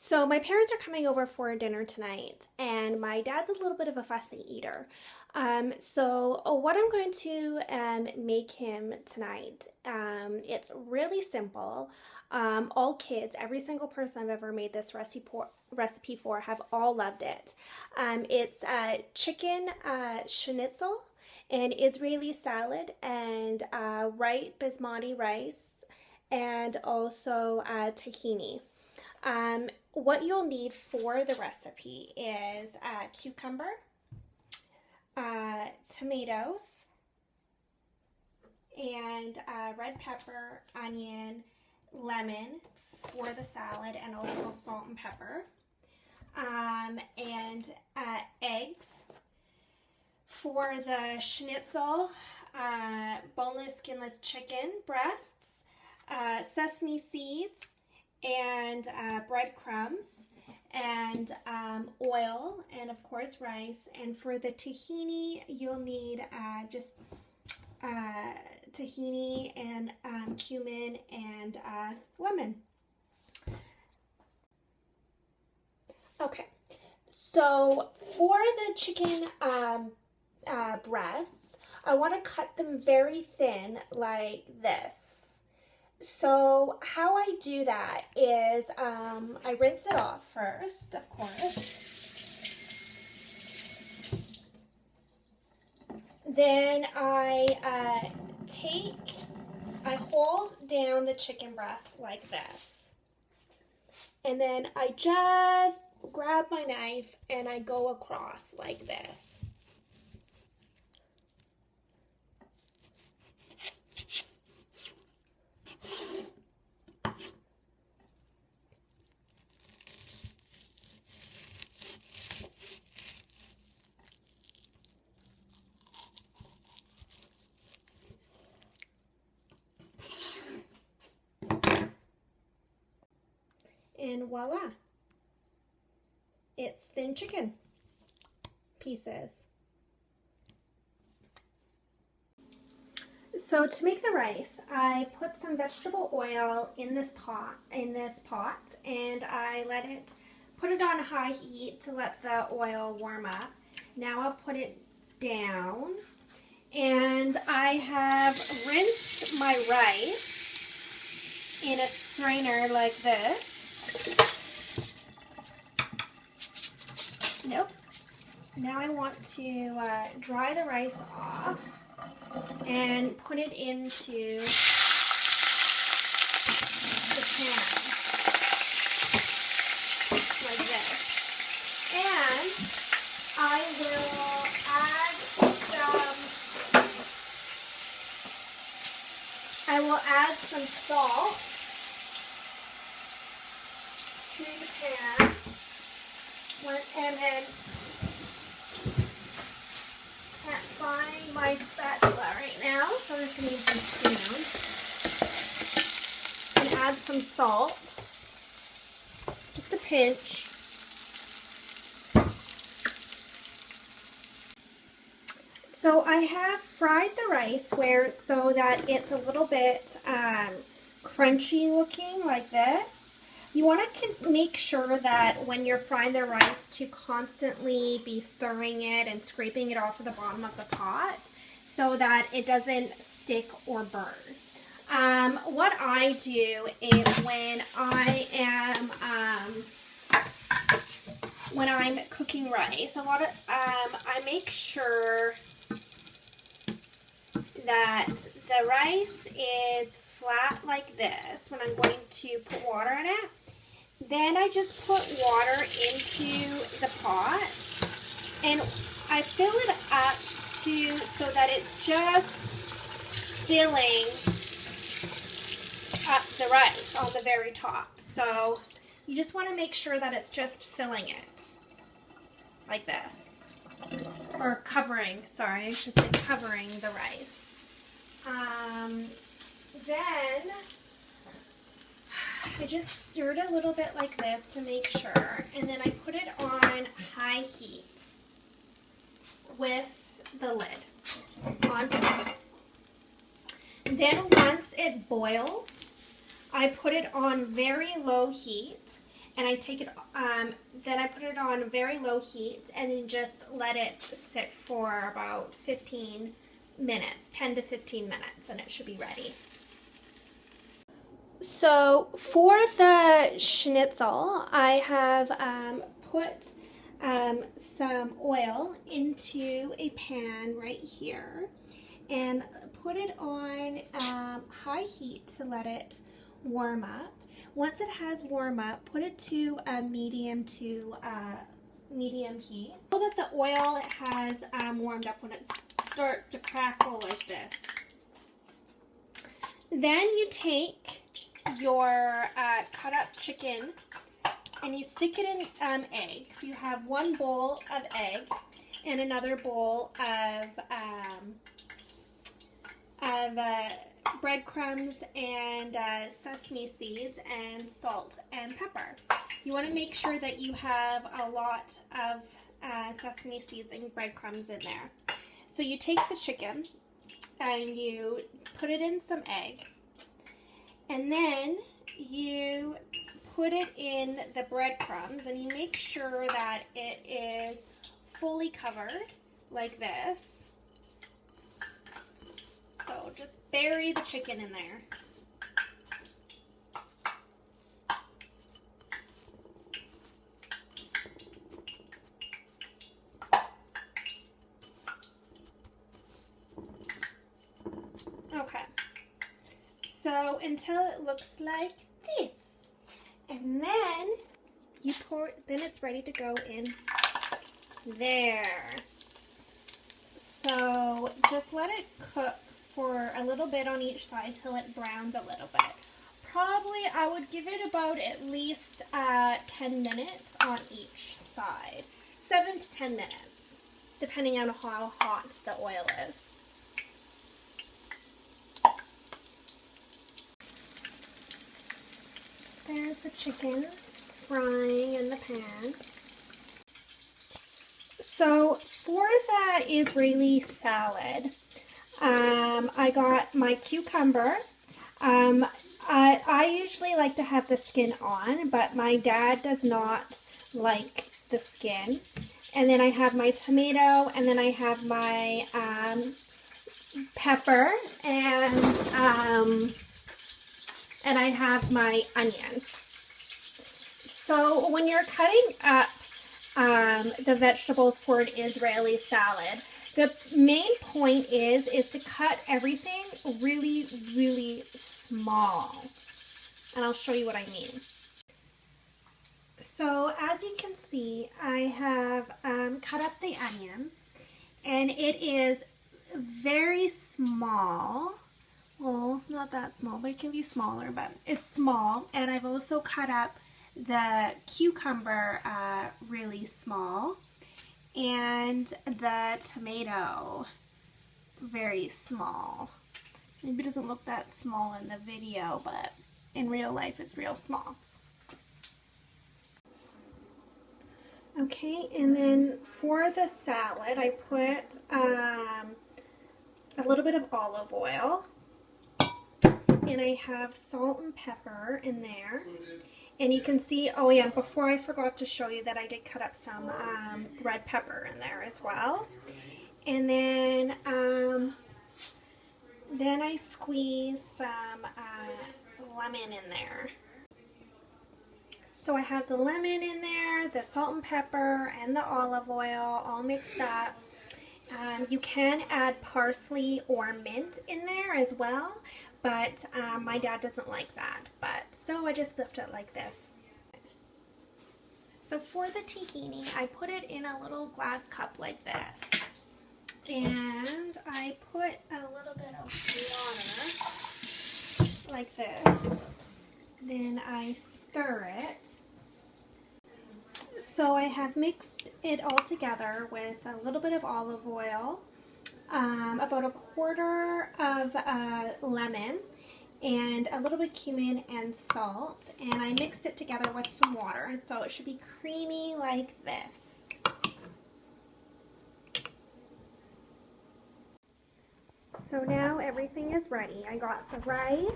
So my parents are coming over for dinner tonight, and my dad's a little bit of a fussy eater. What I'm going to make him tonight, it's really simple. All kids, every single person I've ever made this recipe for have all loved it. It's chicken schnitzel, an Israeli salad, and white basmati rice, and also tahini. What you'll need for the recipe is cucumber, tomatoes, and red pepper, onion, lemon for the salad, and also salt and pepper, and eggs. For the schnitzel, boneless, skinless chicken breasts, sesame seeds, and breadcrumbs, and oil, and of course rice. And for the tahini, you'll need just tahini and cumin and lemon. Okay, so for the chicken breasts, I want to cut them very thin like this. So how I do that is I rinse it off first, of course. Then I hold down the chicken breast like this. And then I just grab my knife and I go across like this. And voila, it's thin chicken pieces. So to make the rice, I put some vegetable oil in this pot, and I put it on high heat to let the oil warm up. Now I'll put it down, and I have rinsed my rice in a strainer like this. Oops. Now I want to dry the rice off and put it into the pan like this. And I will add some salt to the pan, and then can't find my spatula right now, so I'm just going to use some spoon and add some salt, just a pinch. So I have fried the rice so that it's a little bit crunchy looking like this. You want to make sure that when you're frying the rice to constantly be stirring it and scraping it off of the bottom of the pot so that it doesn't stick or burn. What I do is when I'm cooking rice, I make sure that the rice is flat like this when I'm going to put water in it. Then I just put water into the pot and I fill it up so that it's just filling up the rice on the very top. So you just want to make sure that it's just filling it like this, or covering, sorry, I should say covering the rice. Then I just stirred a little bit like this to make sure, and then I put it on high heat with the lid on top. Then once it boils, I put it on very low heat, and I take it, then I put it on very low heat and then just let it sit for about 15 minutes, 10 to 15 minutes, and it should be ready. So for the schnitzel, I have put some oil into a pan right here and put it on high heat to let it warm up. Once it has warmed up, put it to a medium heat so that the oil has warmed up when it starts to crackle like this. Then you take your cut up chicken and you stick it in eggs. You have one bowl of egg and another bowl of breadcrumbs and sesame seeds and salt and pepper. You want to make sure that you have a lot of sesame seeds and breadcrumbs in there. So you take the chicken and you put it in some egg, and then you put it in the breadcrumbs and you make sure that it is fully covered like this. So just bury the chicken in there. Okay. So until it looks like this. And then you then it's ready to go in there. So just let it cook for a little bit on each side till it browns a little bit. Probably I would give it about at least 10 minutes on each side. 7 to 10 minutes, depending on how hot the oil is. There's the chicken frying in the pan. So for the Israeli salad, I got my cucumber. I usually like to have the skin on, but my dad does not like the skin. And then I have my tomato, and then I have my pepper, and I have my onion. So when you're cutting up the vegetables for an Israeli salad, the main point is to cut everything really, really small. And I'll show you what I mean. So as you can see, I have cut up the onion, and it is very small. Well, not that small, but it can be smaller, but it's small. And I've also cut up the cucumber really small, and the tomato very small. Maybe it doesn't look that small in the video, but in real life it's real small. Okay, and then for the salad I put a little bit of olive oil, and I have salt and pepper in there. And you can see, oh yeah, before I forgot to show you that I did cut up some red pepper in there as well. And then I squeeze some lemon in there. So I have the lemon in there, the salt and pepper, and the olive oil all mixed up. You can add parsley or mint in there as well, but my dad doesn't like that. So I just left it like this. So for the tahini, I put it in a little glass cup like this. And I put a little bit of water like this. Then I stir it. So I have mixed it all together with a little bit of olive oil, about a quarter of lemon, and a little bit of cumin and salt, and I mixed it together with some water, and so it should be creamy like this. So now everything is ready. I got the rice,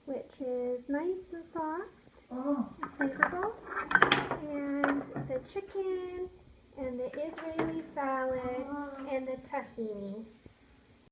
which is nice and soft. Oh. I chicken and the Israeli salad and the tahini.